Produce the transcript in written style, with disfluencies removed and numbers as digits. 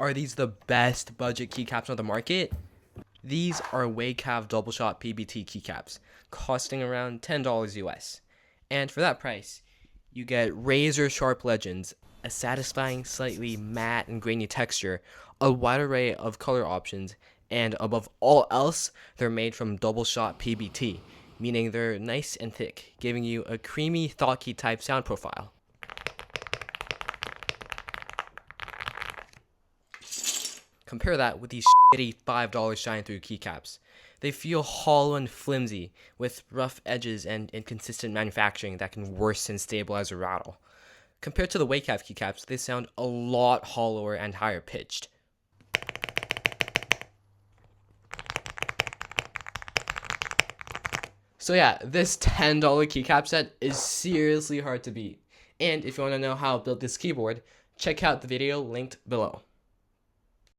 Are these the best budget keycaps on the market? These are Weikav double shot PBT keycaps, costing around $10 US. And for that price, you get razor sharp legends, a satisfying, slightly matte and grainy texture, a wide array of color options, and above all else, they're made from double shot PBT, meaning they're nice and thick, giving you a creamy, thocky type sound profile. Compare that with these shitty $5 shine through keycaps. They feel hollow and flimsy, with rough edges and inconsistent manufacturing that can worsen stabilize or rattle. Compared to the Weikav keycaps, they sound a lot hollower and higher pitched. So yeah, this $10 keycap set is seriously hard to beat. And if you want to know how I built this keyboard, check out the video linked below.